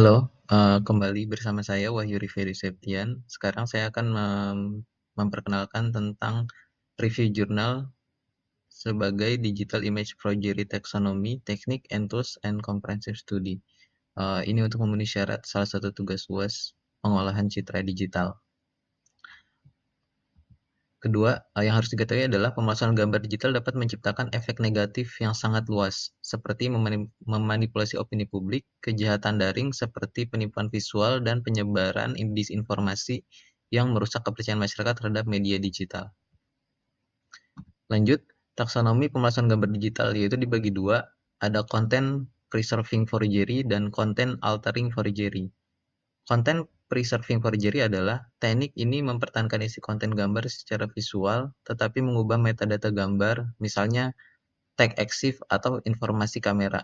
Halo, kembali bersama saya Wahyu Riferi Septian. Sekarang saya akan memperkenalkan tentang review jurnal sebagai Digital Image Forgery Taxonomy, Technique and Tools and Comprehensive Study. Ini untuk memenuhi syarat salah satu tugas UAS pengolahan citra digital. Kedua, yang harus diketahui adalah pemalsuan gambar digital dapat menciptakan efek negatif yang sangat luas, seperti memanipulasi opini publik, kejahatan daring seperti penipuan visual, dan penyebaran disinformasi yang merusak kepercayaan masyarakat terhadap media digital. Lanjut, taksonomi pemalsuan gambar digital yaitu dibagi dua, ada content preserving forgery dan content altering forgery. Content preserving forgery adalah teknik ini mempertahankan isi konten gambar secara visual, tetapi mengubah metadata gambar, misalnya tag EXIF atau informasi kamera.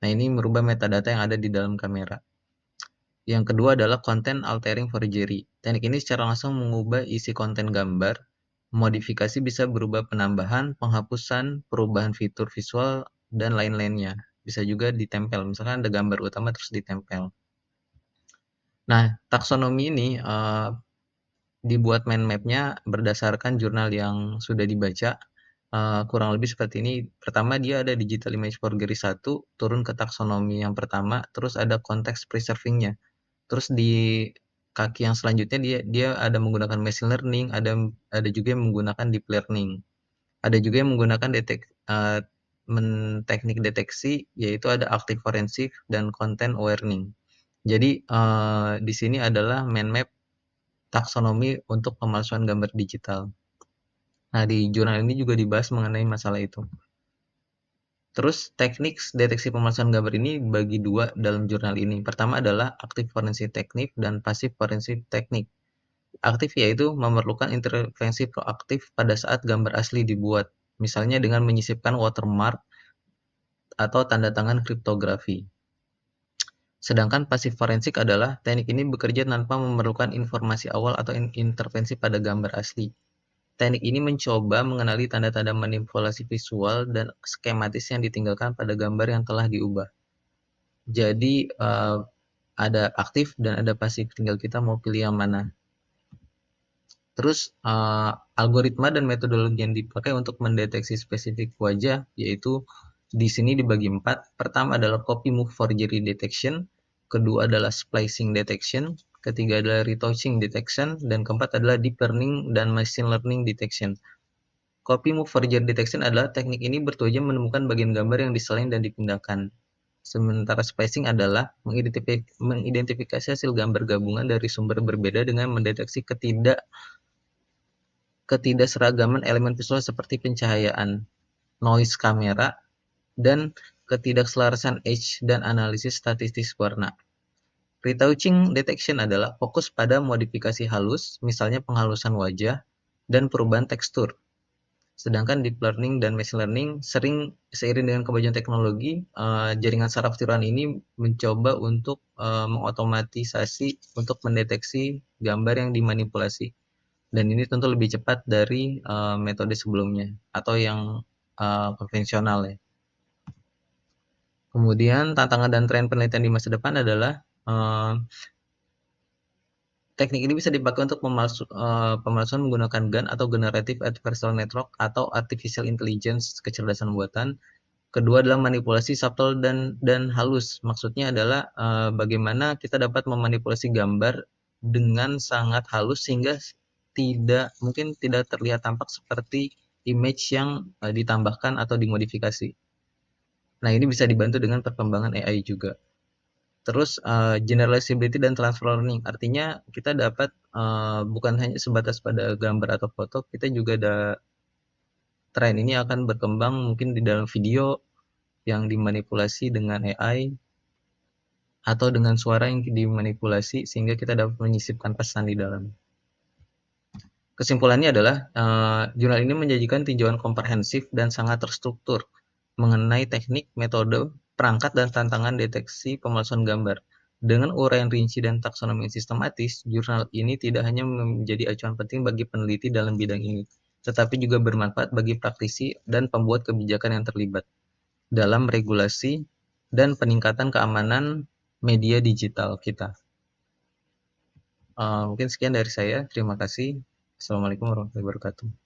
Nah, ini merubah metadata yang ada di dalam kamera. Yang kedua adalah content altering forgery. Teknik ini secara langsung mengubah isi konten gambar. Modifikasi bisa berupa penambahan, penghapusan, perubahan fitur visual, dan lain-lainnya. Bisa juga ditempel, misalkan ada gambar utama terus ditempel. Nah, taksonomi ini dibuat mind map-nya berdasarkan jurnal yang sudah dibaca, kurang lebih seperti ini. Pertama, dia ada Digital Image Forgery 1, turun ke taksonomi yang pertama, terus ada konteks preserving-nya. Terus di kaki yang selanjutnya dia ada menggunakan machine learning, ada juga yang menggunakan deep learning. Ada juga yang menggunakan teknik deteksi, yaitu ada active forensic dan content awarening. Jadi di sini adalah mind map taksonomi untuk pemalsuan gambar digital. Nah, di jurnal ini juga dibahas mengenai masalah itu. Terus, teknik deteksi pemalsuan gambar ini bagi dua dalam jurnal ini. Pertama adalah active forensic technique dan passive forensic technique. Aktif yaitu memerlukan intervensi proaktif pada saat gambar asli dibuat, misalnya dengan menyisipkan watermark atau tanda tangan kriptografi. Sedangkan pasif forensik adalah teknik ini bekerja tanpa memerlukan informasi awal atau intervensi pada gambar asli. Teknik ini mencoba mengenali tanda-tanda manipulasi visual dan skematis yang ditinggalkan pada gambar yang telah diubah. Jadi ada aktif dan ada pasif, tinggal kita mau pilih yang mana. Terus algoritma dan metodologi yang dipakai untuk mendeteksi spesifik wajah yaitu di sini dibagi 4. Pertama adalah copy move forgery detection, kedua adalah splicing detection, ketiga adalah retouching detection, dan keempat adalah deep learning dan machine learning detection. Copy move forgery detection adalah teknik ini bertujuan menemukan bagian gambar yang diselain dan dipindahkan. Sementara splicing adalah mengidentifikasi hasil gambar gabungan dari sumber berbeda dengan mendeteksi ketidakseragaman elemen visual seperti pencahayaan, noise kamera, dan ketidakselarasan edge dan analisis statistik warna. Retouching detection adalah fokus pada modifikasi halus, misalnya penghalusan wajah, dan perubahan tekstur. Sedangkan deep learning dan machine learning sering seiring dengan kemajuan teknologi, jaringan saraf tiruan ini mencoba untuk mengotomatisasi untuk mendeteksi gambar yang dimanipulasi. Dan ini tentu lebih cepat dari metode sebelumnya atau yang konvensional ya. Kemudian tantangan dan tren penelitian di masa depan adalah teknik ini bisa dipakai untuk pemalsuan menggunakan GAN atau Generative Adversarial Network atau Artificial Intelligence, kecerdasan buatan. Kedua adalah manipulasi subtle dan halus. Maksudnya adalah bagaimana kita dapat memanipulasi gambar dengan sangat halus sehingga mungkin tidak terlihat tampak seperti image yang ditambahkan atau dimodifikasi. Nah, ini bisa dibantu dengan perkembangan AI juga. Terus generalizability dan transfer learning, artinya kita dapat bukan hanya sebatas pada gambar atau foto, kita juga ada tren ini akan berkembang mungkin di dalam video yang dimanipulasi dengan AI atau dengan suara yang dimanipulasi sehingga kita dapat menyisipkan pesan di dalam. Kesimpulannya adalah jurnal ini menjanjikan tinjauan komprehensif dan sangat terstruktur mengenai teknik, metode, perangkat, dan tantangan deteksi pemalsuan gambar. Dengan uraian rinci dan taksonomi yang sistematis, jurnal ini tidak hanya menjadi acuan penting bagi peneliti dalam bidang ini, tetapi juga bermanfaat bagi praktisi dan pembuat kebijakan yang terlibat dalam regulasi dan peningkatan keamanan media digital kita. Mungkin sekian dari saya, terima kasih. Assalamualaikum warahmatullahi wabarakatuh.